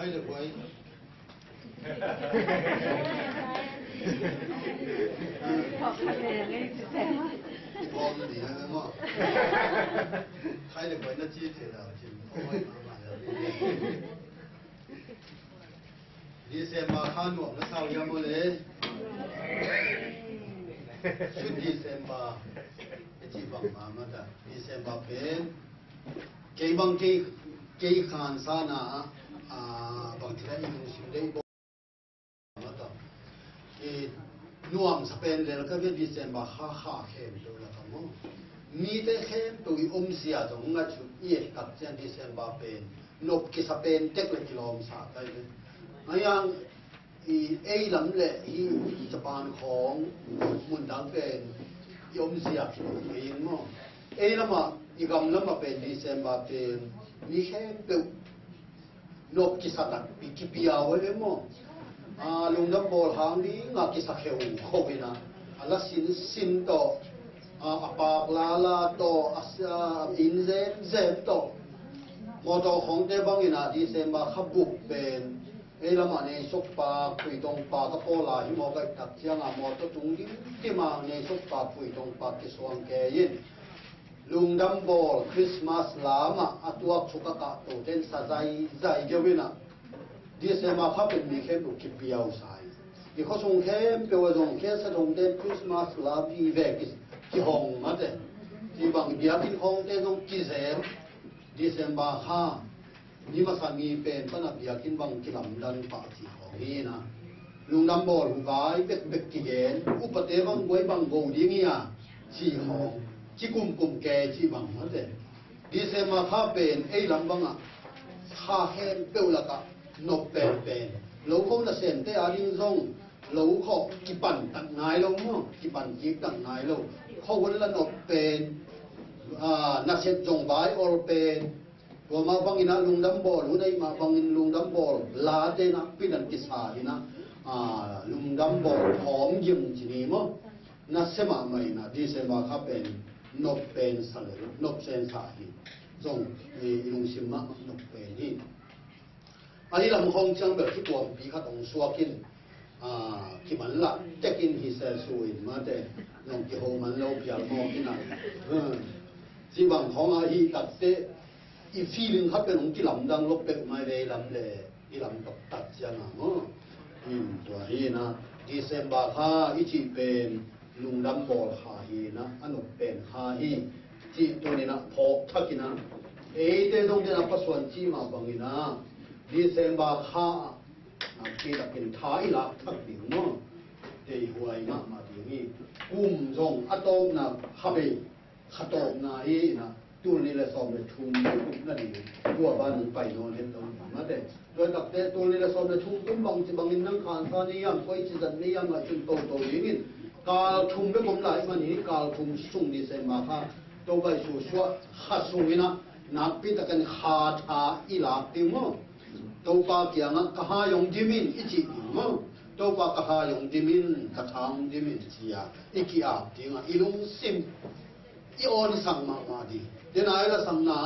thấy được quay con thì hay lắm ạ thấy được quay nó chia thể nào chỉ không đi xem mà khan nuộng nó sao ra mới đấy suốt đi xem mà chỉ bằng mà ta đi xem mà bên cái bằng cái khan sana bằng thì cái những sự đấy mà ta cái nuộng Spain lên cái việc đi xem mà ha khen tôi là cái món mi te khen tôi xia trong ngay chút ít các chân đi xem mà bên nộp cái Spain tek lại kilo sa cái yang ai lắm lệ Japanของมุนดังเป็นยมเสียบเองมั้งแล้วมาอีกำแล้วมาเป็นดิเซมบาเป็นมีแค่เปิดนกกิสักปีกิปิอาไว้เลยมั้งลุงดับบอลหางนี้งักกิสักเขียวเข้าไปนะแล้วสินต่อปากลาต่ออินเซฟต่อมอต่อของเจ้าบังอินาดิเซมบาขับบุกเป็นแล้วมาในสุกปากคุยตรงปากก็โอลาหิมอก็ตักเชียงมอตัวตรงนี้ที่มาในสุกปากคุยตรงปากที่สว่างแก่ยินลุงดัมโบลคริสต์มาสลามาตัวชุกกะตัวเต้นสะใจเจวินะดีเซมาพับเป็นมีเข้มบุกคิดเปียวสายอีกเขาส่งเข้มเปียวส่งเข้มสะดงเต้นคริสต์มาสลามีเวกิสที่ห้องมาเต้ที่บางเดียกินห้องเต้นต้องกิเซมดีเซมาห้านี่มาสามีเป็นปนับอยากกินบางกิลำดันปาจีของนี่นะลุงดำบอลหุกายเบ็กกิเกนอุปเทบังไว้บางโกดีเงี้ยชีหองชีกุมแกชีบังนั่นเองดิเซมาข้าเป็นลำบังอ่ะข้าแห้งเปรี้ยวละกะนกเป็นเราคงจะเส้นเตอาริงซงเราเขากิปั่นตักนายเราเนาะกิปั่นจีบตักนายเราเขาวันละนกเป็นนักเช็ดจงใบออลเป็นว่ามาฟังอินะลุงดัมบอลหุ่นไอมาฟังอินลุงดัมบอลลาเดนะพินันกิสาอินะลุงดัมบอลหอมยิ่งจีนีมั้งนัสมาไม่นะดีเซมาข้าเป็นนกเป็นสังเกตนกเซนสาหิจงลุงชิมะนกเป็นนี่อันนี้ลำคงจังแบบที่ตัวปีข้าต้องสวกินที่มันละจะกินที่เซลซูอินมาแต่ลงที่โฮมันเราเพียงมองที่ไหนที่บางของอาฮีตัดเตอีฟีลิงเขาเป็นองค์ที่ลำดังลบเป็นไม่ได้ลำเลยอีลำตกตัดจังอ่ะตัวนี้นะดิเซมบาค่าอีที่เป็นลุงดำบอลหาฮีนะอันนั้นเป็นหาฮีที่ตัวนี้นะพอทักกินะเดตรงที่นับส่วนที่มาบังกินะดิเซมบาค่าที่จะเป็นท้ายหลักทักดิ่งเนาะเดี๋ยวหวยมาดีนี่กุมจงอัตโตนะฮับเบขัตโตนะนะตัวนี้ละสอบเลยทุ่มนั่นเองตัวบ้านไปโน่นเห็นตรงนั้นแต่โดยตักแต่ตัวนี้ละสอบเลยทุ่มตุ้มบางอินนั่งขานซานิยามคอยจิตนิยามมาจนโตอย่างนี้กาลทุ่มไปผมหลายมันนี้กาลทุ่มสุ่งดีเซมาค่ะตัวไปสู่ชัวขัดสุ่งนะนักพิจารณาขาดอีหลักติมั้งตัวปากอย่างนั้นข้ายงดิมินอิจิมั้งตัวปากข้ายงดิมินกระทำดิมินเสียอีกอย่างที่งั้นอีลุงซิมอีออนสั่งมาดีเดี๋ยวนายละสังนา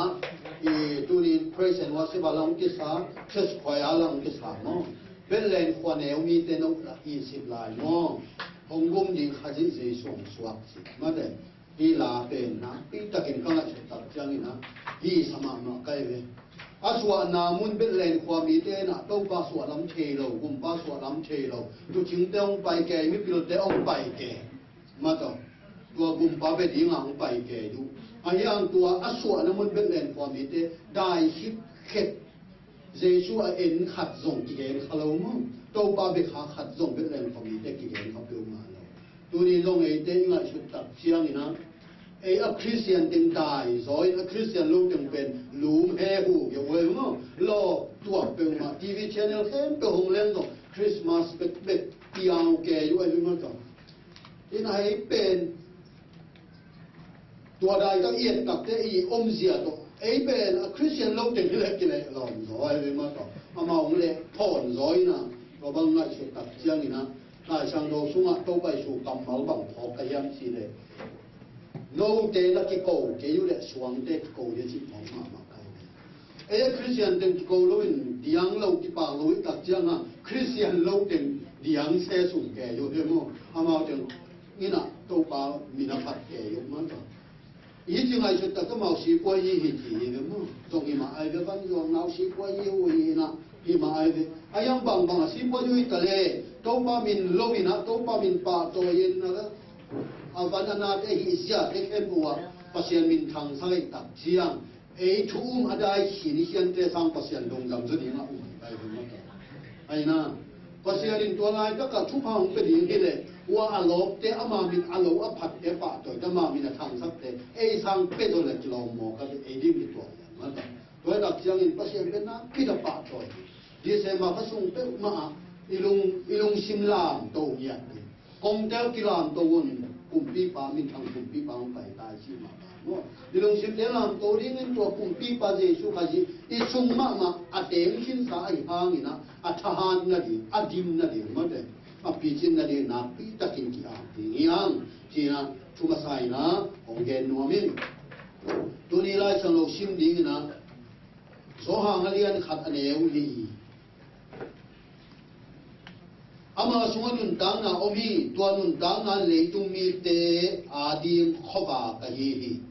ตัวนี้เพรสเซนว่าสิบาลังกิสาเชสควายลังกิสาเนาะเป็นแรงขวานเอวมีเตนกละ20 ลายเนาะฮงกุมยิงขจิเจส่งสวักสิมาเดอีลาเป็นนะปีตะกินกังชุดตักจังนะอีสมามาใกล้เวอาสวานามุนเป็นแรงขวามีเตนะต้องปาสวาลำเชโลกุมปาสวาลำเชโลตัวจิงเตองไปแก่ไม่พิลเตองไปแก่มาต่อตัวกุมปาเป็นยิงอ่างไปแก่ดูอันยังตัวอสวานะมันเป็นแรงความมีเตได้คิดเข็ดเจชูเอ็นขัดส่งกิเลสเขาเรามั้งตัวปาเบขาขัดส่งเป็นแรงความมีเตกิเลสเขาเปลี่ยนมาแล้วตัวนี้ลงไอเตง่ายชุดตักเชียงนี่นะคริสเตียนติงตายซอยคริสเตียนลูกจึงเป็นลูมเฮหูอยู่เว้ยมั้งรอตัวเปลี่ยนมาทีวีช่องเข้มตัวหงเล่นก็คริสต์มาสเป็ดปีเอาแกอยู่ไอ้เรื่องนั้นก็ที่ไหนเป็นตัวใดก็เอียดกับแต่อีเสียตัวเป็นคริสเตียนโลกจึงเล็กกิเลสหลอนซอยเลยมาต่อมาองเลยพ่อนซอยนะเราบางง่ายสุดตัดเชียงนี่นะนายช่างโลสุงะต้องไปสู่กำเมาบังพอกยันสิเลยโน้เตละกิโกเกยุเลสวงเตกิโกเยจิมองมาไกล Christian tên câu lối diang lâu cái bà lối đặc trưng à Christian lâu tên diang xe sủng kẻ rồi thế mà amao chừng như nào câu bảo mình là phật kẻ rồi mà ý chừng ai cho ta cái màu xí quay gì thì gì nữa mà trong khi mà ai về văn rồi nào xí quay gì na khi mà ai về ai yang bằng bằng xí quay gì ta lệ câu bảo mình lâu mình câu bảo mình bà tôi yên na văn anh ấy hi xia cái em bùa pasien mình thằng sang đặc trưng ấy thum adai hini hian te sang pasien dong dam zu dinga ai dum ma ai na pasien in to lai ta ka thu phang pe ding hi le wa alok te ama min alo a phat te pa to ta ma min thang sak te ei sang pe do le kilo mo ka e di mi to ma ta to da chiang in pasien pe na pi da pa to di se ma ka sung pe ma ilung sim lam to ya kong tel kilam to won kum pi pa min thang kum pi pa pai ta chi ma đi lùng xịt để làm tổ đi nên tổ cùng pi ba giê xu khai gì đi sung mà tem xin sa ai hang ina thahan na đi dim na đi mà đấy pi chin na đi na pi ta kin ki ang ti ang chi na thu ma sai na ong gen no min tu ni lai sang lo sim ding na so hang alian khat aneu li ama sunga nun tang na omi tua nun tang na le tung mi te adim khoba ka hi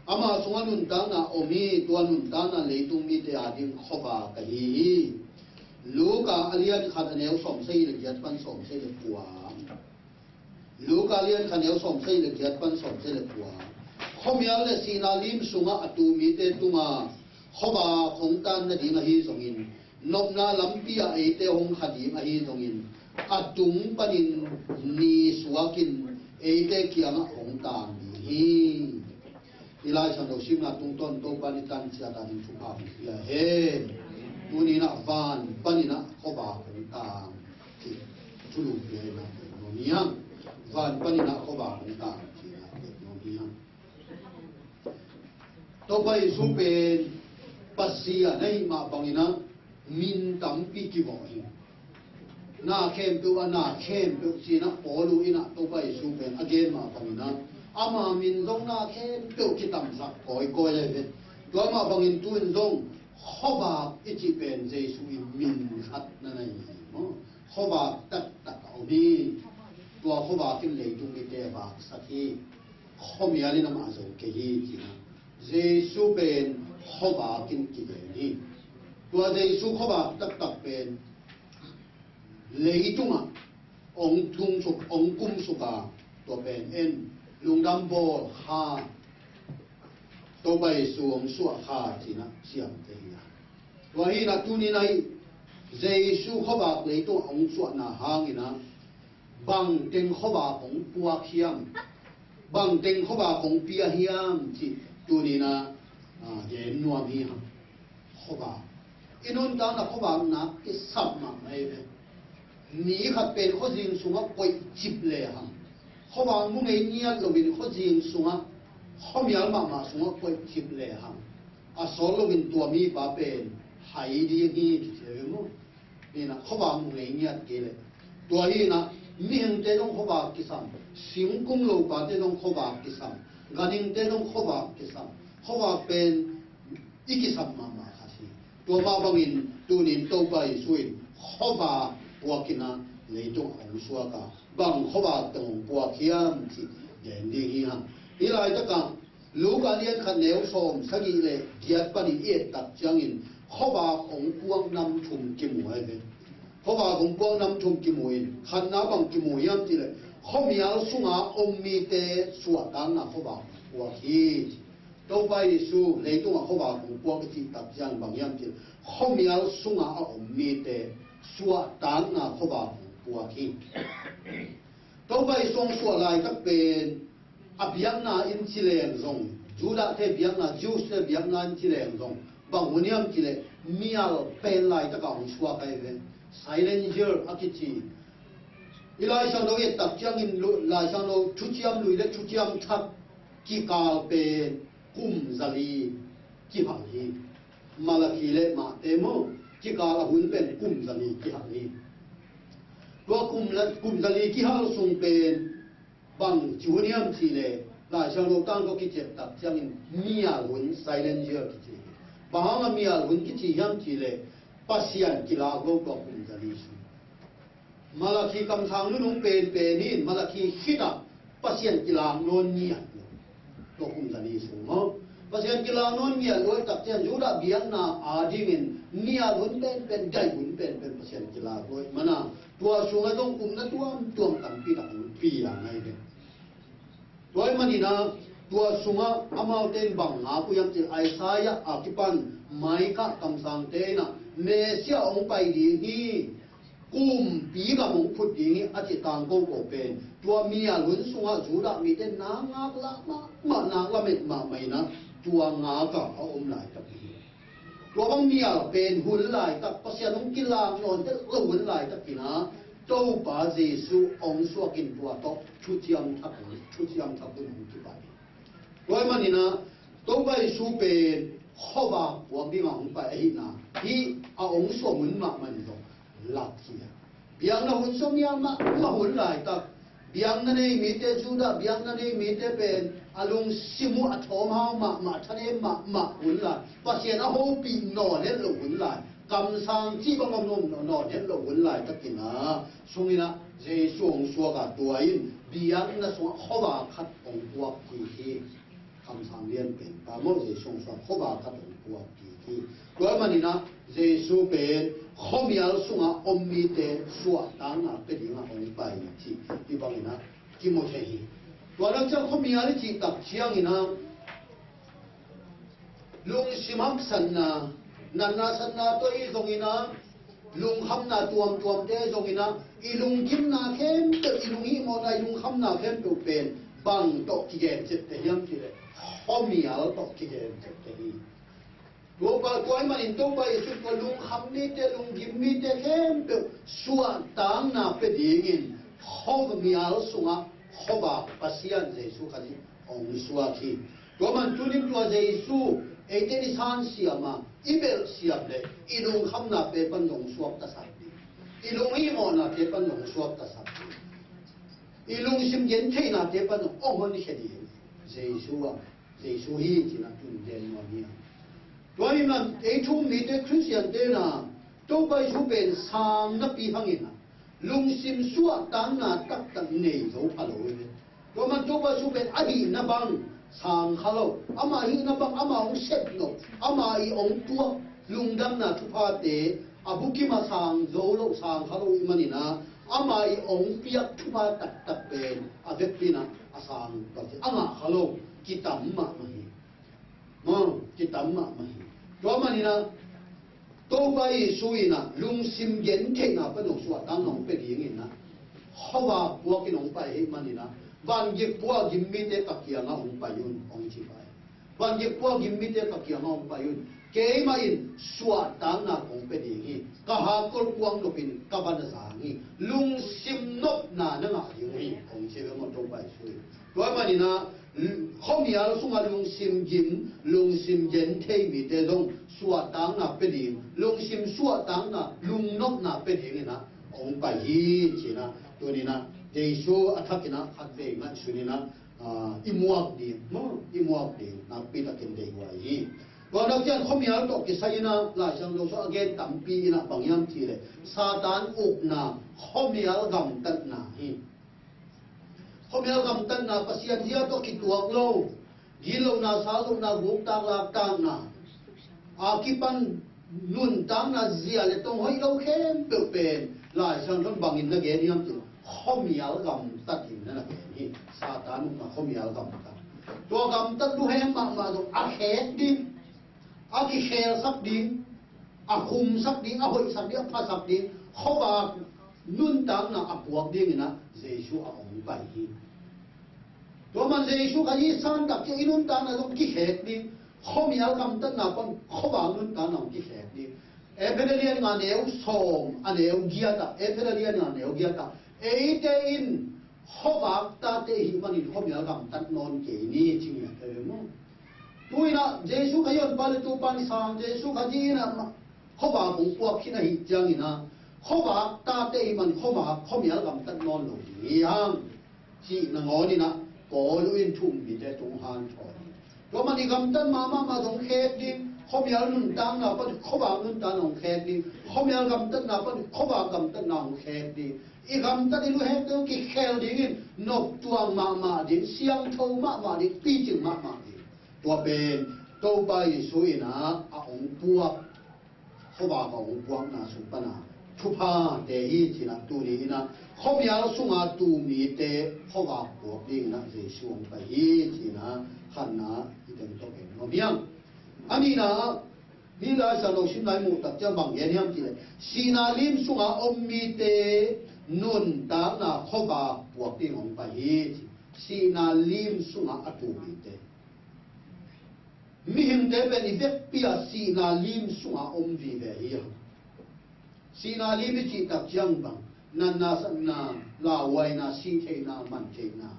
ama sunga nun tang na omi tua nun tang na le tung mi te adim khoba ka hi luka alian khat aneu som sei le yat pan som sei le kwa luka alian khat aneu som sei le yat pan som sei le kwa khomial le sina lim sunga atu mi te tunga khoba khong tan na ding hi songin nopna lampi a e te hong khadim a hi songin atung panin ni suakin ete kiama ong tang hi ilai sang do sim na tung ton to panitan sia ta din thu pa ya he muni na van panina khoba ong tang ki thulu pe na no niang van panina khoba ong tang ki na no niang to pai su pe pasia nei ma bangina min tam pi ki bo hi na khem tu na khem tu si na polu ina to pai su pen again ma pamina ama min dong na khem tu ki tam sak koi koi le ve to ma bangin tu in dong khoba ichi pen jesu in min khat na nai mo khoba tat tat au bi to khoba kin le tu mi te ba sakhi khomi ali na ma zo ke hi ji na jesu pen khoba kin ki de ni to jesu khoba tat tat pen lấy chung à ông thung sục ông cung sục à tổ bền en lùng đam bò ha tổ bay xuống suốt ha chỉ na xiang thế à vậy là tu ni này Giêsu khó bạc lấy tổ ông suốt na hang ina bằng tên khó bạc ông bua khiam bằng tên khó bạc ông bia hiam chỉ tu ni na gen nuam hi ha khó bạc inun ta na khó bạc na cái sập mà mấy ni khát bên khó riêng xuống á quay chip lệ hằng khó bảo muốn nghe nhia lâu bên khó riêng xuống á khó mial mà xuống á quay chip lệ hằng số lâu bên tua mi bà bên hay đi nghe thì thế không nên là khó bảo muốn nghe nhia cái lệ tua hi na mi hình thế đông khó bảo cái sam sim cung lâu bà thế đông khó bảo cái sam gan hình thế đông khó bảo cái sam khó bảo bên ít cái sam mà khá gì tua mà bằng in tu nín tàu bay suy khó bảo bùa kina lấy trong ông xua cả bằng khó bà tổng bùa khiam thì đến đi hi hằng đi lại tất cả lúc anh liên khăn nếu xôm sang ý lệ giết bắt đi yết đặt trang in khó bà ông buông năm thùng kim mùi vậy khó bà ông buông năm thùng kim mùi khăn ná bằng kim mùi yam thì lệ khó mial sung á ông mi tê xua tán là khó bà bùa khi đâu bay su lấy trong khó bà ông buông cái gì đặt trang bằng yam thì khó mial sung á ông mi tê xua tán là khó bảo của khi đâu vậy song xua lại các bên biếng na in chỉ lệ rong chú đã thấy biếng na chú sẽ biếng na in chỉ lệ rong bằng nguyên nhân chỉ lệ mial pen lại tất cả ông xua cái bên silencer akichi ilai sang đâu cái tập trang in lại sang đâu chú chiam lùi đấy chú chiam thắt ki cao bên kum zali ki hằng hi malaki lệ mà temo chỉ cả là huấn bên cùng gia đình kia hàng đi, đó cùng gia đình kia hàng sung bên bằng chủ niệm chỉ lệ lại sang đầu tăng có cái chuyện tập trang mía huấn silencer cái gì, bahang amial hun ki chi hiam chi le pasian kila go ko kum jali su malaki kam sang nu nung pen penin malaki hita pasian kila non nia to kum jali su mo pasian kila non nia loi tak chen juda biang na adingin nia hun pen dai hun pen pasian kila loi mana tua sunga dong kum na tuam tam pi tak pi ya ngai de loi manina tua sunga amal ten bang nga pu yam til Isaiah akipan mai ka kam sang te na me sia ong pai di hi kum pi ga mong phut di ni a chi tang ko ko pen tua mia lun sunga juda mi ten na nga la ma na la met ma mai na tua nga ka a om lai ta pi tua bang mia pen hul lai ta pasia nong kilang non te lo hul lai ta pi na to ba Jesu ong suwa kin tua to chu chiam thap chu chiam thap du ki bai loi manina to bai su pen khoba wa bi ma hong pai hi na hi a ong so mun ma man do lak kia biang na hun som ya ma hun lai ta biang na nei mi te juda biang na nei mi te pen alung simu a thom ha ma thane ma hun lai pasien a ho pi no ne lo hun lai kam sang chi bang nom no ne lo hun lai ta kina sungina je suong suwa ga tuain biang na so khoba khat ong wa kiคำสั่งเรียนเป็นตามโมเสสงสารข้อบาขัดองตัวกี่ตัวมันนี่นะเจสูเป็นข้อมีอะไรส่งอ่ะอมมีเตสวดต่างอ่ะเป็นยังไงองไปที่บางนี่นะที่โมเสสตัวนั้นจะข้อมีอะไรที่ตักเชียงนี่นะลุงสิมักสันนะนันนาสันนะตัวอีตรงนี้นะลุงคำนาตัวเตตรงนี้นะอีลุงกิมนาเข้มเตอีลุงอีโมนาอีลุงคำนาเข้มตัวเป็นบังตกที่แกเจ็บแต่ยังที่เลยข้อมีอะไรตกที่แกเจ็บแต่ที่ตัวปลาตัวมันอินตัวไปสุดก็ลุงคำนี้เตลุงกิมนี้เตเข้มตัวส่วนต่างน่ะเป็นอย่างนี้ข้อมีอะไรส่งอ่ะข้อบาปัสยานเจสุขันนี้องส่วนที่ตัวมันจุดิมตัวเจสุเอเตนิสานเสียมาอีเบลเสียเลยอีลุงคำน่ะเป็นปันองส่วนตัดสับอีลุงอีโมน่ะเป็นปันองส่วนตัดสับอีลุงซิมเย็นเทน่ะเป็นปันองอ้อมันนี่แค่ดีเจสุอ่ะเจสุฮีที่น่ะจุนเดนวันนี้ตัวนี้นั่นไอ้ทุ่มมีแต่คริสเตียนเดน่ะตัวไปชูเป็นสามนับปีพังอินน่ะลุงซิมสัวตังน่ะตักตังเนยโซพะโลเลยตัวมันตัวไปชูเป็นอดีตนับบังสามขะโลอามาฮีนับบังอามาองเซ็ตโนอามาอีองตัวลุงดำน่ะทุพาเตอาบุกิมาสามโซโลสามขะโลอีมันนี่นะอามาอีองเปียกทุพาตักเป็นอาเวกปีน่ะอาสามก็สิอามาขะโลกิตัมมะมะฮีกิตัมมะมะฮีตัวมันนี่นะตัวไปสุยนะลุงซิมเย็นเทน่ะเป็นองสวดตั้งน้องเป็นอย่างนี้นะเขาว่าพวกกินองไปมันนี่นะวันยิบพวกยิมมิเตตะเกียงองไปยุนองชิไปวันยิบพวกยิมมิเตตะเกียงองไปยุนเกยมาอินสวดตั้งน่ะองเป็นอย่างนี้ก็หากลกวงลปินกับบันสางี้ลุงซิมนบน่ะนั่งอย่างนี้องเชื่อมันตัวไปสุยตัวมันนี่นะเขามีอะไรส่งมาลุงซิมยิมลุงซิมเย็นเทมีเตดงสวดตังน่ะเป็นดีลุงซิมสวดตังน่ะลุงนกน่ะเป็นอย่างนี้นะองไปฮีจีนะตัวนี้นะเจสูอัฐกินะขัดเบงนะสุนีนะอิมวกดีมั้งอิมวกดีนะปีตะกินเด็กไว้ว่าเราจะเขามีอะไรตกกิจายนะหลายช่างเราสอนเกณฑ์ตั้มปีนะบางอย่างทีเลยซาตานอุกนะเขามีอะไรกำตัดนะฮีเขามีอะไรกำตัดนะปัสยานเสียตัวคิดตัวโลกิโลนะสาโลนะบุกตากลากตางนะอาคิปันนุนตางนะเสียเลยต้องให้เราเข้มเปเป็นหลายช่างต้องบางอินนะเกณฑ์นี่มันเขามีอะไรกำตัดอินนั่นแหละนี่ซาตานอุกนะเขามีอะไรกำตัดตัวกำตัดดูให้มาตรงอาเขตดิอากิเชลสักดิอาคุมสักดิอาหอยสักดิอาพาสักดิเขาบอกนุ่นตังนะอาปวกดินะเจสุอาองไปฮีตัวมันเจสุขยีสันตักจะอินุ่นตังนะต้องกิเขตดิเขามีอะไรกำตันนะคนเขาบอกนุ่นตังนะกิเขตดิเอเปเรียนงานเอวส่งอันเอวเกียร์ตาเอเปเรียนงานเอวเกียร์ตาเอเตอินเขาบอกตาเตหิมันเขามีอะไรกำตันนอนเกนี่จริงๆเออมั้งตัวนี้นะเจสุขย้อนไปเลยตัวปานิสานเจสุขยีนะเขาบอกผมพวกที่ไหนจังนี่นะเขาบอกตาเตมันเขาบอกเขามีอะไรกำตันนอนหลงยังที่นางอนี่นะปอลุอินทุ่มมีแต่ตรงหานถอยตัวมันอีกกำตันมาตรงเขตดิ khomial nun tang na pan khoba nun ta nong khet đi khomial gam tat na pan khoba gam tat na nong khet đi I gam tat lu het to ki khel ding in nok tuang ma din siang thâu ma din pi ching ma din tua pen to ba Yesu ina a ong puak khoba ma ong puak na su pa na thu pa te hi chi na tu ni na khomial sunga tu mi te khoba puak ding na Yesu ong pa hi chi na khan na ideng to ken no biang ani na ni la sa lo sim lai mu tak cha bang yen yam chi le sina lim sunga om mi te nun ta na khoba puak ding ong pa hi sina lim sunga atu mi te mi him te ben I vek pia sina lim sunga om vi ve hi sina lim chi tak chang bang nan na san na la wai na si the na man the na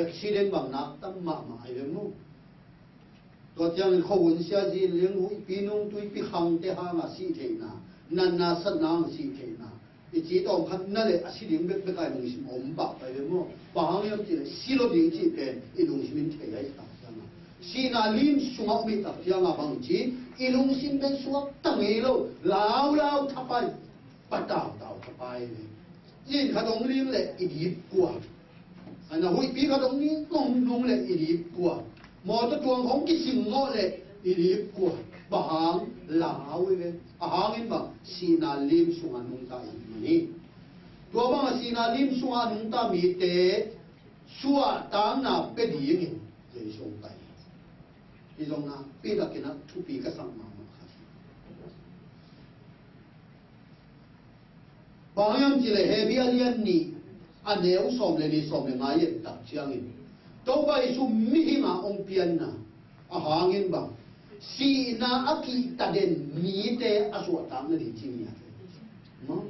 accident bang na tam ma ai ve mu to chang kho won sia ji leng hu pi nong tui pi khang te ha ma si the na nan na san na si the na I chỉ tông khăn nè lệ si điểm biết cái đồng sim ổn bạc phải vậy mu bảo hiểm chỉ là si lo điểm chỉ bên I đồng sim mình thấy ấy tập chăng à si na lim sung học mình tập chăng à bằng chỉ I đồng sim bên sung học tăng ấy lâu lao tháp bay bắt đào tháp bay nhìn cái đồng lim lệ I điệp qua anh nào hui pi cái đồng lim nông lệ I điệp qua mò cho tuồng không cái sinh ngõ lệ I điệp qua bahang lao ấy ahangin ba sina lim sunga nung ta ni tua ba sina lim sunga nung ta mi te suwa ta na pe di ngi le song tai I zong na pe da kena thu pi ka sang ma ma kha ba yam ji le he bi alian ni aneu som le ni som le ma ye tak chiang in to ba su mi hi ma ong pian na ahangin ba si na aki taden mi te aswa tam na di chinya no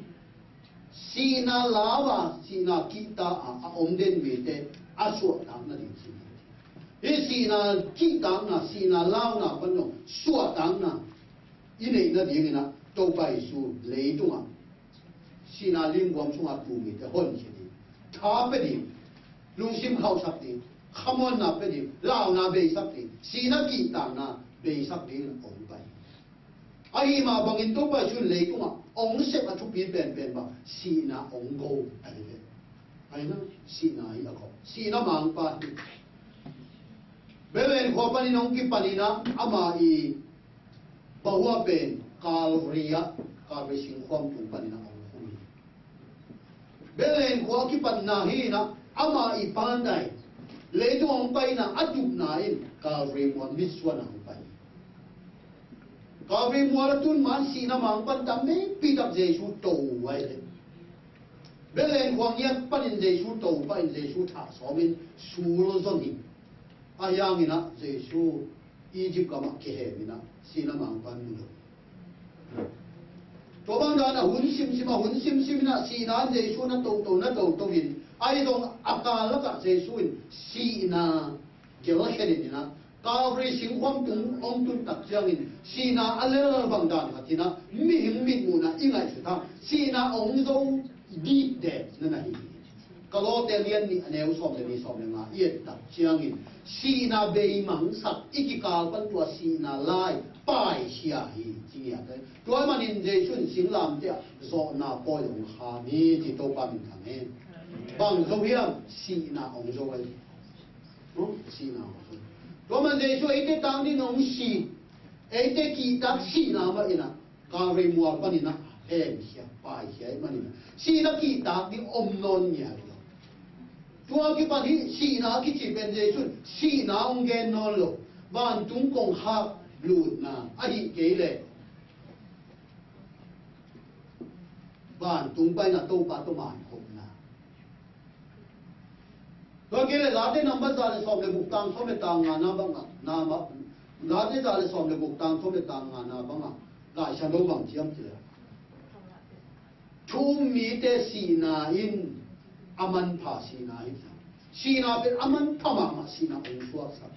si na lawa si na kita a omden mi te aswa tam na di chinya e si na kita na si na law na pano swa tam na ine na di na to bai su le tu ma si na lim bom sunga tu mi te hon chi di tha pe di lung sim khau sap di khamon na pe di law na be sap di si na kita na被sắc đến ổn bay, ai mà bằng in tốt bay xuân lấy cũng mà ổn xếp ở chỗ biển biển mà xì na ổn gâu ai nó xì na ý là có xì na mang pa, bây giờ họ pani nông kí pani na ama i bảo hoa bên Calvary sinh khoam tung pani na ổn không đi, bây giờ họ kí pani na hi na ama i pan này lấy chỗ ổn bay na ắt chụp na in Calvary muốn biết xuân ổn bay Calvary mua tun man si na mang pan tam me pi tak Jesu to wai le belen kwang yak pan in Jesu to pa in Jesu tha so min su lo zon hi ayang ina Jesu Egypt ka ma ke he mina si na mang pan mu lo to bang da na hun sim na si na Jesu na to hin ai dong akal la ka Jesu in si na ke lo he na Calvary sinh khoam tung ông tung tập giang in sina alel bang dan hatina mi him mi mu na ingai su tha sina ông dâu đi de na na hi kalo te lian ni aneu som le ma ye tập giang in sina be mang sak ikikal pan tua sina lai pai sia hi chi ya de tua man in je chun sing lam te zo na po yong ha mi ti to pa min thang he bang zo hiam sina ông dâu ai sina ông我们这说一个当地农西，一个其他西那么一那，咖啡mua把你那黑下白下嘛你那，西那其他的non呀了，ตัวที่ปฏิสีนาคิดจีเป็นเจสุนสีนาองเกนนอนโลบ้านตุงกงฮักลูดนาอหิเกเลบ้านตุงไปน่ะโตปาโตมานคงนะตัวเกเลลาเตนัมบัตจาเลสอมเลบุกตังสอมเลตังงานาบังนามาลาเตจาเลสอมเลบุกตังสอมเลตังงานาบังลาฉันโลบังเจียมเจอทุ่มมีเตสีนาอินอามันผาสีนาอินสีนาเป็นอามันพม่ามาสีนาองค์สวกสัก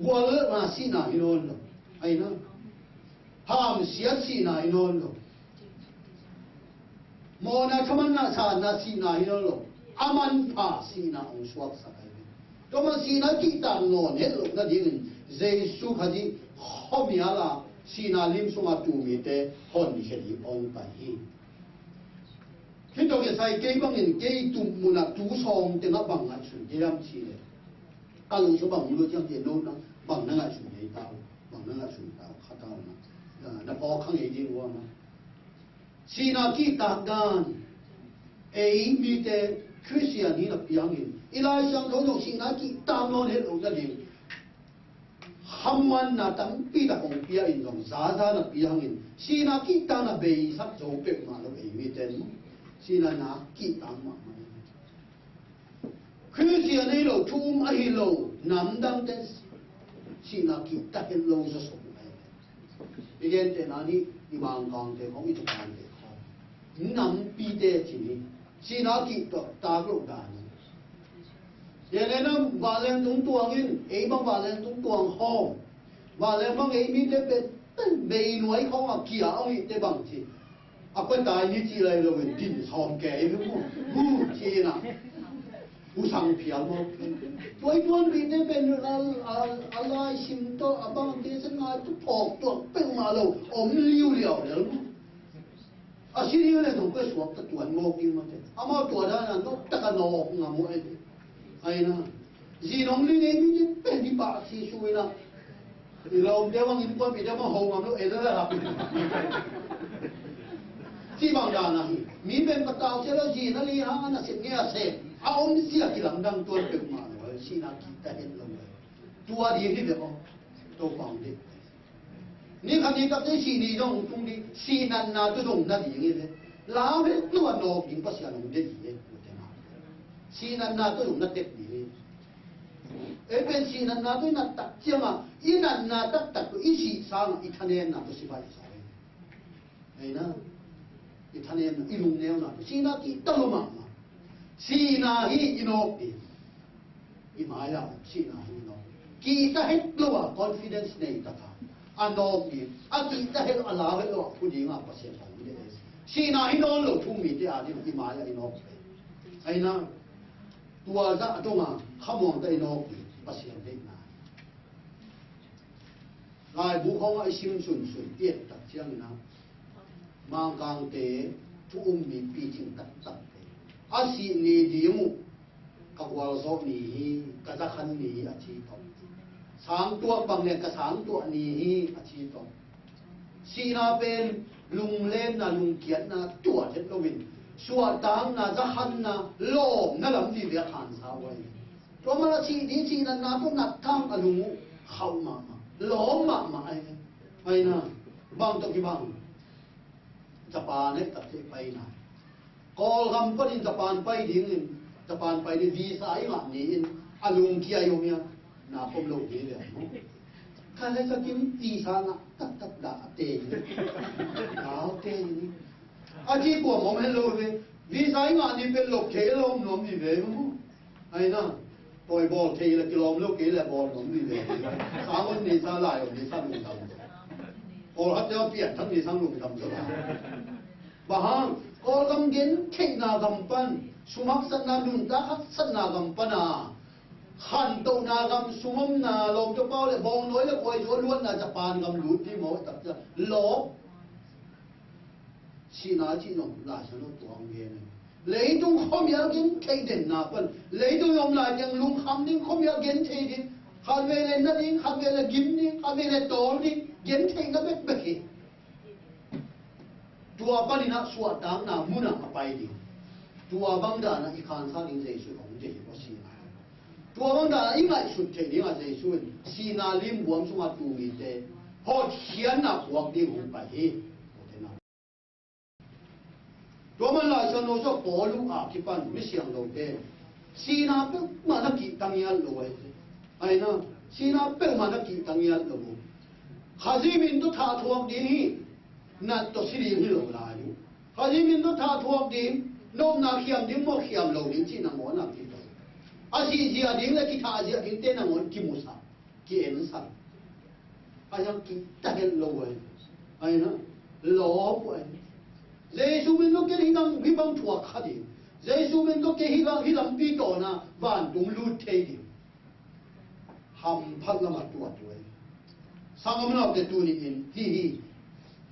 วัวเลือมาสีนาอินอนโลไอ้นะห้ามเสียสีนาอินอนโลโมนาขมันนาชานาสีนาอินอนโลอามันผาสีนาองค์สวกสักไอ้ตัวมันสีนาที่ต่างโน่นเห็นโลนั่นยิ่งเจสุขดีข khó mía là xin là lim xuống tu mi te hòn đi cái ông bảy khi đó cái sai cái bằng hình cái tu muốn là tu song thì nó bằng lại chuyện cái làm chi đấy ta luôn số bằng luôn chẳng tiền luôn đó bằng nó là chuyện đấy tao bằng nó là chuyện tao khát tao nó có khăng ấy đi luôn mà xin là cái tạc gan ấy mi te Christian ni là biang in ilai sang thấu đồng xin là cái tam non hết rồi gia đình hamman na tam pi ta kong pia in dong za za na piang in sina ki ta na be sak zo pe ma lo be mi ten sina na ki ta ma Christian nei lo thum a hi lo nam dang ten sina ki ta hen lo zo so ai igen te na ni mang kang te kong i tu kan te kho nam pi te chi ni sina ki to ta lo da giờ này nó bà lên tung tuồng in, ấy bằng bà lên tung tuồng hòm, bà lên bằng ấy mi thế bên bề nuôi không à kia ông ấy thế bằng gì, à quên tài như chị này rồi tin hòm kẻ đúng không? Chị nào, sang phiền mà, tôi tuân vì thế bên là lai xin to, à bằng thế sinh ai tôi phọc tuột bên mà lâu, liu liu đấy đúng không? À xin liu này không có suốt tất tuần ngô kinh mà thế, à mà tuần đó là nó tất cả nó ngầm mỗi ai na gì nông lý này như thế bên đi bạc xì xui na lâu đeo bằng những con bị đeo bằng hồng mà nó ấy đó là chỉ bằng đàn này mi bên bắt đầu chơi là gì nó li ha nó sẽ nghe sẽ ông đi xia cái làm đăng tuần được mà rồi xin là kita hết lâu rồi tua đi thì được không tôi bằng đi nếu không đi tập cái gì đi trong không đi xin ăn na tôi dùng na gì như thế làm hết tua nó cũng bắt đầu dùng cái gì xin ăn na tôi dùng nát đẹp đi, ấy bên xin ăn na tôi nát tắc chứ mà, in ăn na tắc tắc tôi ít gì sang ít thanh niên na tôi sẽ phải sao ấy na, ít thanh niên ít lùng neo na tôi xin na thì tao lo mà, xin na hi inok đi, ít mà ya xin na hi inok, kita hết lo à confidence này ta thà, anok đi, kita hết Allah hết lo, phụ nữ ngã bắt sẽ phải như thế, xin na hi inok lo thung mi thế à đi ít mà ya inok, ấy na tua ra trong à không mong đây nó bắt hiện đấy na lại bố không ai sim sùn sùn tiết tập chiang na mang càng tế thu mi pi chinh tập tập à si ni diemu các wal so ni các gia khăn ni à chi to sáng tua bằng này các sáng tua ni à chi to si na bên lung lên na lung kiệt na tua hết lo mình xua tang na za han na lo na lam di le khan sa wai to ma chi di chi na to na tham alu khau ma lo ma ai na bang to ki bang Japan ne ta se pai na kol gam pa in Japan pai ding in Japan pai ni visa ai ma ni in alung kia yo mia na pom lo ge le kan le sa kim ti sa na tak da te ao te ni à chỉ của mong hello về vì sao ngàn đi bên lục thế lom lom gì về không ai na tôi bỏ thế là cái lom lục thế là bỏ lom gì về sáng hôm nay sao lại hôm nay sao lùng đầm bỏ hết cho biển thằng gì sang lùng đầm rồi bà hang có cầm kiến khinh na cầm pan sumak sân na lùng ta khắc sân na cầm pan à hàn tàu na cầm sumam na lom cho bao lại bong nói là quay chỗ luôn là Japan cầm lút đi mỗi tập ra lốp xin nói chị nông là cho nó tuồng về này lấy tung không nhớ kiến cây đền nào phân lấy tung ông lại chẳng lung khăm đi không nhớ kiến thế đi hạt về lên nó đi hạt về là kiếm đi hạt về là tổ đi kiến thế nó biết bể tua ba đi na suat tang na muna apai đi tua bang da na ikan sa ling dây suy không dây có xin tua bang da ý ngại sụt thế đi ngại dây suy xin na lim buông xuống tu mi thế họ hiến na huộc đi không phải tôi mình lại cho nó cho bỏ lúc à khi bạn mới xem đầu tiên xin na biết mà nó kỹ tăng nhiên rồi ai na xin na biết mà nó kỹ tăng nhiên rồi haji mình tôi thà thuộc đi nát tôi xử lý rồi lại haji mình tôi thà thuộc đi nôm na khiam đi mua khiam lâu đi chỉ là món nào thì thôi à gì gì à đi là cái thà gì à đi tên là món kim musa kim en san ai yang kỹ tăng nhiên lâu rồi ai na lố vậy Giêsu mình lúc cái hình năng vi bằng thua khá đi, Giêsu mình lúc cái hình năng bị tổ na van đúng lút thế đi, hầm phát là mặt tuột rồi, sang nào để tu niệm hi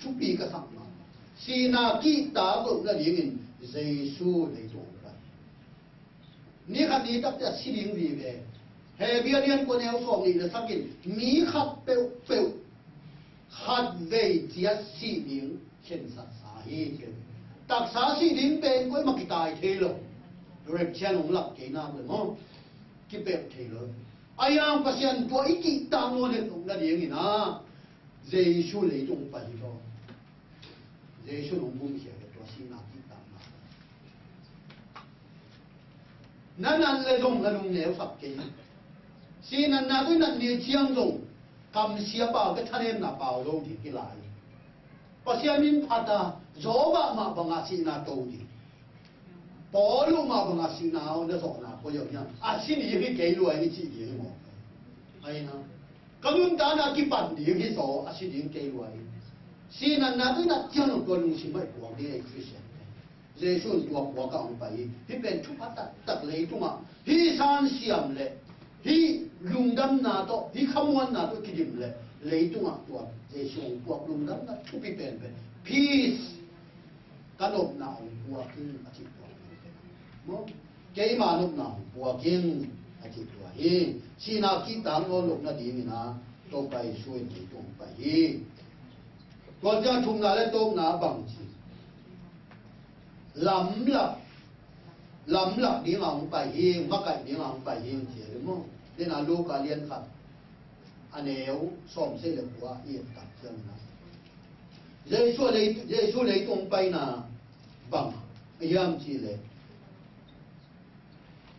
chúc bị cái sang nào sina ki ta cũng là liền Giêsu để tu vậy ni khát đi tập để xin đi về hệ biên niên của nẻo sòng đi là sắc kinh ni khát bêu bêu khát về chia xin đi hiện sát sa hi đặc xá xin đi bên quay mặc cái tài thế rồi rồi chen ông lập cái nào rồi không cái bẹp thế rồi ai yang pasien tua iki tamo le tung la ding ina Giêsu lấy tung phải cho Giêsu nông bung hiệp tua xin nào ki tam nan le dong la dong neo phật cái xin nan na tôi nan đi chiang dong cầm xia bao cái thân em là bao dong thì cái lại pasien min phata gió mà bằng xin na tô đi bỏ luôn mà bằng xin nào nó rõ nào có nhiều nha xin gì cái kỹ luôn cái gì gì mà ai na cái luôn ta na cái bản địa cái số xin gì kỹ luôn xin là na tôi na tiếng nó còn không xin phải quảng đi cái gì Giêsu tuộc quảng cáo phải thì bên chụp phát đặt lấy chung à thì san xiêm lệ thì lùng đâm na to thì không muốn na to cái gì lệ lấy chung à tuộc Giêsu tuộc lùng đâm na chụp bên bên peace cái nộp nào tuộc cái gì cái mà lúc nào bùa kinh à chị bùa hi khi nào khi tán ngô lúc nào đi na tôi phải xuôi thì tôi phải hi còn ra chúng ta lên tôi na bằng gì lắm lắm đi nào cũng phải hi mắc cái đi nào cũng phải hi chị đúng không nên là lúc cả liên khẩn anh nếu xóm xây được quá yên tập chân này Giêsu lấy tôi phải na bằng yam chi le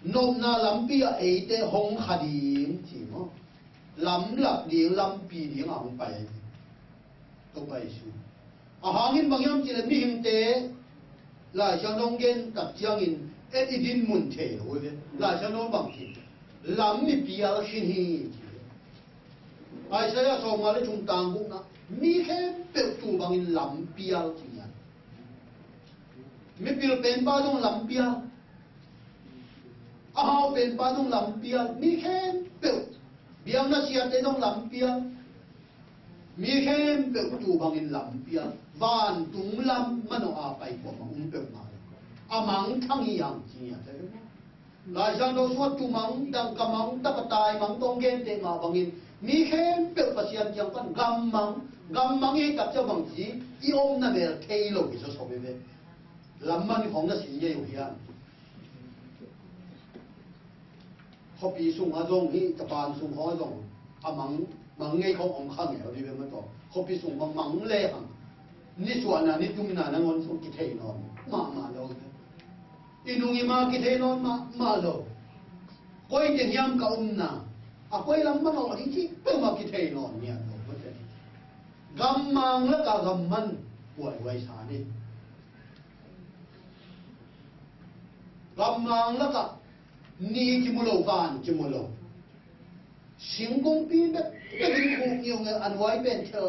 nôm na lam pi ấy te hong khadi chi mo lam lap đi lam pi đi ngang phải to phải su hangin bang yam chi le mi him te la chang dong gen tak chiang in et idin mun the ho le la chang dong bang chi lam mi pi al shin hi ai sa ya so ma le chung tang bu na mi khe pe tu bang in lam pi al chi ya mi pi pen ba dong lam pi al ao bên ba đông làm bia mi khen biểu biang na xiết đến đông làm bia mi khen biểu tu bằng in làm bia van tung lam mano a pai của mà biểu mà mang thăng yang chi ya thế lại sang đâu suốt tu mang đang cầm mang đắp tài mang tông gen thế mà bằng in mi khen biểu phát hiện chẳng phân gam mang ấy tập cho bằng gì i ôm na về thay lỗi cho số về làm man không là gì vậy hiểu họ bị sung ở trong thì tập đoàn sung ở trong mang ngay không ông khang nhiều đi bên đó họ bị sung mang lệ hàng ni soạn là ni tung na ngon sung cái thế nó mà đâu inung mà cái thế nó mà đâu quay tiền yam cả na quay lắm mà nó đi chứ đâu mà cái thế nó nhỉ gam mang là cả gam man quay xa đi gam mang là cả ni ki mulo van ki mulo singkong pi bet bin khu yêu nge an wai ben chờ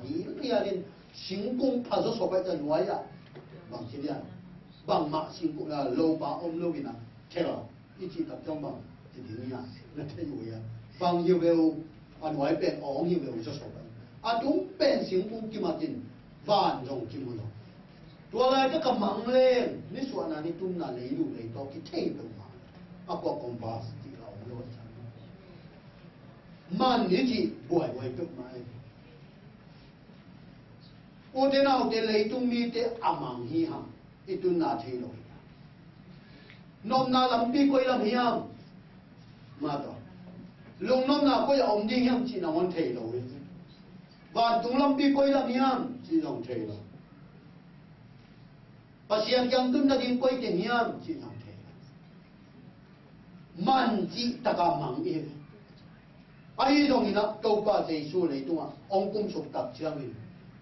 hi ya din singkong pha zo so ba ta wai ya bang chi ya bang ma singkong la lo ba om lo bina thela i chi tập trong bang ti ni ya na the yu ya bang yu veo an wai ben ong yu veo zo so ba a tung ben singkong ki ma tin van rong ki mulo tua lai ka mang le ni suan na ni tum na le lu le to ki thei do apa kompas di lawan luar man ni ji buai tuk mai o de na o de lei tung mi te amang hi ha itu na the lo nom na lam pi koi lam hiam ma to lung nom na koi om ding hiam chi na won the lo và tung lam pi koi lam hiam chi long the lo pasien yang tum na din koi te hiam chi long man ji taka mang e ai dong ina to pa Giêsu lấy tung à ông cũng sụp tập chiang mình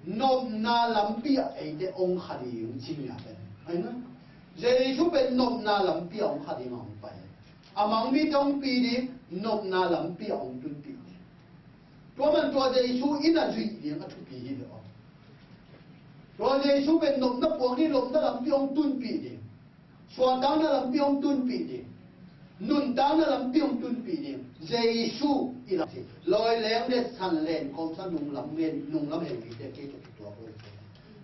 nôm na lam bia ấy để ông khadi yung chi nhà đấy ai na Giêsu bên nôm na lam bia ông khadi mang phải mang mi trong pi đi nôm na lam bia ông tuân pi tua mình tua Giêsu ina duy liền ở thu pi đi đó tua Giêsu bên nôm na buông đi nôm na lam bia ông tuân pi đi soan đăng na lam bia ông tuân pi đi nun ta na lam piong tun pi ni Jesu ila si loi leng de san len kom san nung lam hen pi te ke to to ko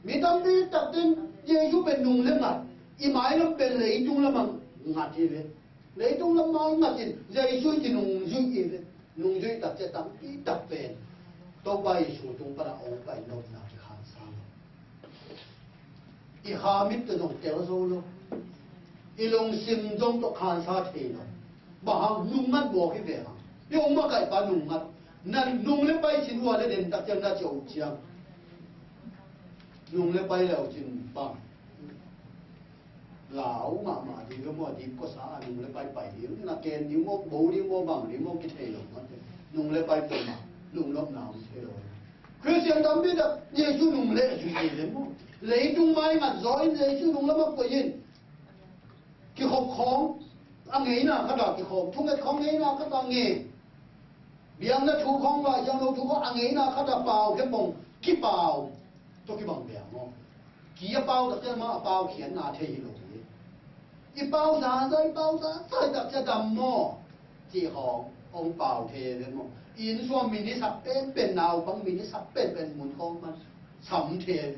mi tam bi tak tin Jesuเป็นnung le ngat i mai lamเป็นlei tung lam ngat ti ve lei tung lam ma ngat tin Jesu ti nung ju i ve nung ju tak che tam pi tak pen to bai su tung para ong bai no na ki khan sang i ha mit te nong tel zo lo ilong sim dong to khan sa the no ba hang nung ngat bo ki ve ha yong ma kai pa nung ngat nan nung le pai chin wa le den tak chang na chou chiang nung le pai lao chin pa lão mà thì cái mùa đi có xã nung le pai pai đi na ken đi mo bố đi mo bằng đi mo cái thế rồi nung le pai pai mà nung lop nào thế rồi Christian tâm biết được Giêsu nung le chủ gì đấy mo lấy trung mai ngặt giỏi Giêsu nung lắm mà quay in cái hộp khóm anh ấy na cái đó cái hộp chúng cái khóm ấy na cái đó nghe biang na chú khóm và giang lâu chú có anh ấy na cái đó bao cái bông cái bao tôi cái bằng biang mo kia bao đặc chân mà bao khiển na thế rồi cái bao giá sai đặc chân đầm mo chỉ họ ông bao thế đấy mo in xuống mình đi sắp bên nào bằng mình đi sắp bên muốn không mà sắm thế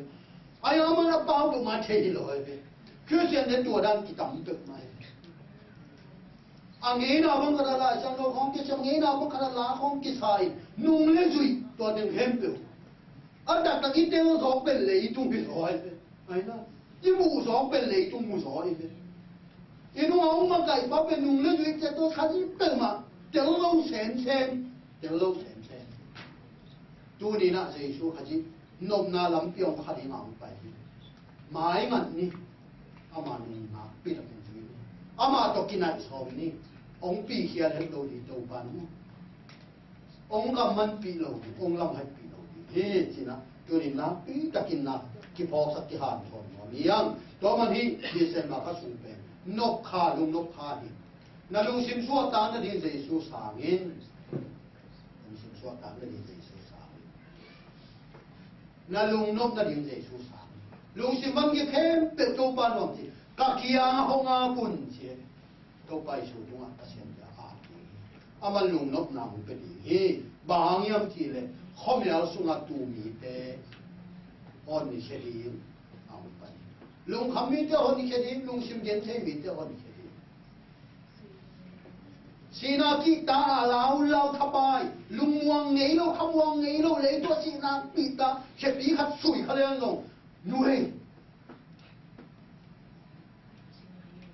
ai mà nó bao được mà thế rồi cứ hiện đến chùa đang chỉ tắm được mà anh ấy nào bằng cái là sang đâu không cái sang ấy nào bằng cái là không cái sai nung lên rồi tôi đừng hem biểu anh đặt cái tên nó rõ bên lấy chung bị rồi ai đó cái mù rõ bên lấy chung mù rõ đi cái nó ông mà cái bao bên nung lên rồi cái tôi thấy tự mà tiểu lâu xem tu ni na Jesu khaji nom na lam piong khadi ngam pai mai ngan ni ama ni na pi ta kin ama to kinai som ni ong pi khia le do di to pan ong kam man pi lo ong lam hai pi lo he china tu ni na pi ta kin na ki pho sak ki han thon mo ni yang to man hi di sen ma kha sung pe nop kha lung nop kha hi na lung sim suwa ta na di Jesu sangin sim suwa ta na di Jesu sangin na lung nop na di Jesu sangin lung sim man ki khem pe to pan wang chi ka kia ho nga pun chi to pai su tu nga ta sim ja a ama lung nop na mu pe di hi bang yam chi le khom ya su nga tu mi te on ni che di a mu pa lung kham mi te on ni che di lung sim gen te mi te on ni che Sina kita lau kapai lung wang ngei lo kham wang ngei lo lấy to sina kita che pi khat sui kha le no nuôi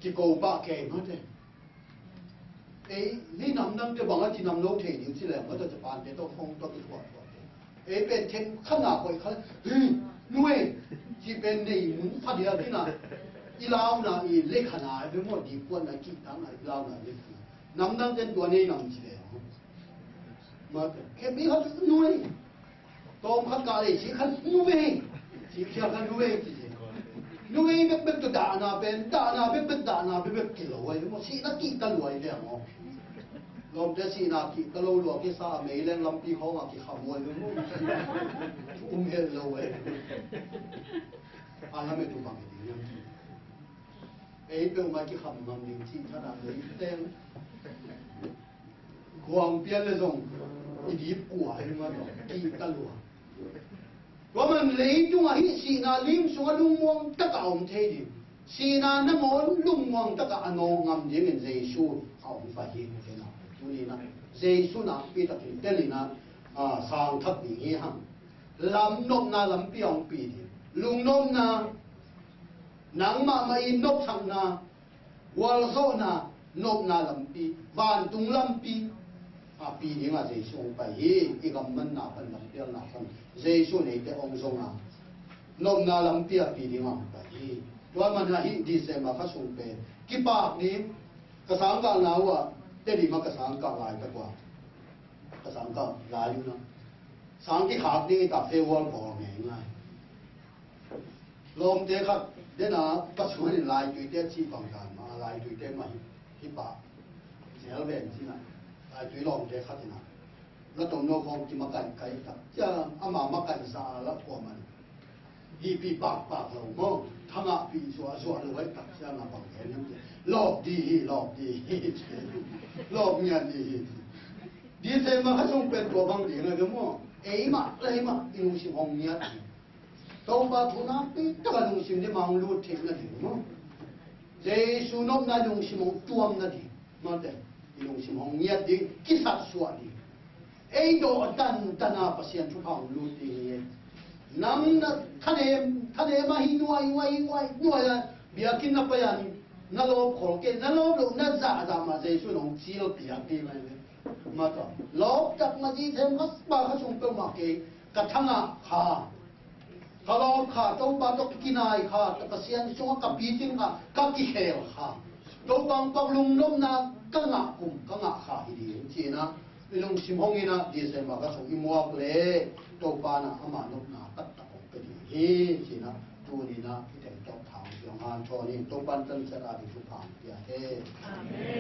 ki ko ba ke ma te e ni nam nam te bang a ti nam lo the ni chi le ma to Japan te to phong to ki thwa e pe ten khana ko kha nuôi chi ben nei mun pha dia ni na i lao na i le khana be mo di pon na ki ta na i lao na le 남당 된 돈이 남지래요. 뭐 개비가 누에 또 한가리 지한 누에 지켜가 누에 지지 누에 몇백도 다나 벤 다나 몇 킬로에 뭐 시나 끼다 누에 뭐 롬데 시나 끼 kalô lo cái sa mấy lên lâm pi khó mà cái khăm muối luôn hết rồi anh làm tụ bằng cái gì ấy đâu mà cái khăm bằng điều chi cho làm đấy tên quang biên là dùng đi quả hay mà đi ta lúa, và mình lấy chúng ấy xí na lim xuống lung mong tất cả ông thấy đi, xí na nó muốn lung mong tất cả anh ông ngắm gì mình Giêsu ông phải hiểu thế nào, chú ý na Giêsu na bị tập hiện tên na sang thấp bị hăng, làm nôm na làm piong bị đi, lung nôm na nắng mà in nôm thằng na, wal zo na nôm na làm pi, van tung làm pi. Pi ni nga Jesu ông pai hi i gam man na pan lam pial na pan Jesu nei te ong zong a nom na lam pia pi ni nga pai hi to man na hi di se ma kha sung pe ki pa ni ka sang ka na wa te di ma ka sang ka lai ta kwa ka sang ka lai yu na sang ki khak ni ta fe wal bo nge ngai lom te khat de na pa su ni lai tu te chi pang kan ma lai tu te mai ki pa zel ben chi na tùy lòng để khát na, nó tổng nô phong chỉ mặc cảnh cái tập, chứ ama mặc cảnh xa là của mình, hi pi bạc lo mo thang a pi xua lo vậy tak sia na bang thế này lop đi lop nha đi xem mà khách song bên tua bang đi ngay cái mo ấy mà lấy mà yêu sinh hồng nhát đâu ba thu na pi tất cả đồng sinh đi mang luôn thêm là gì mo Giêsu nộp na đồng sinh mong tuam na đi mà thế đồng sinh hồng nhát đi kí sát xua đi ấy đồ tan na pasien thu phang luôn đi nắm na thân em mà hi nuôi là bia kinh na phải anh na lốp khổ cái na lốp lúc na giả mà Giêsu nông chiêu bia đi mà mà đó lốp chắc mà gì thêm hết ba hết sung mà cái thằng ha kalau ha tàu ba tàu kinai ha pasien sung ka piting ha ka ki hel ha tàu bang bang lung lom na ka nga ha hi chi na ilong simhongina di se ma ka sung imuak le tàu ba na ama nok na tat ta ko pe hi chi na tu ni na ki tem tok thang yong han cho ni tàu ban tan sa la di chu phang ya he amen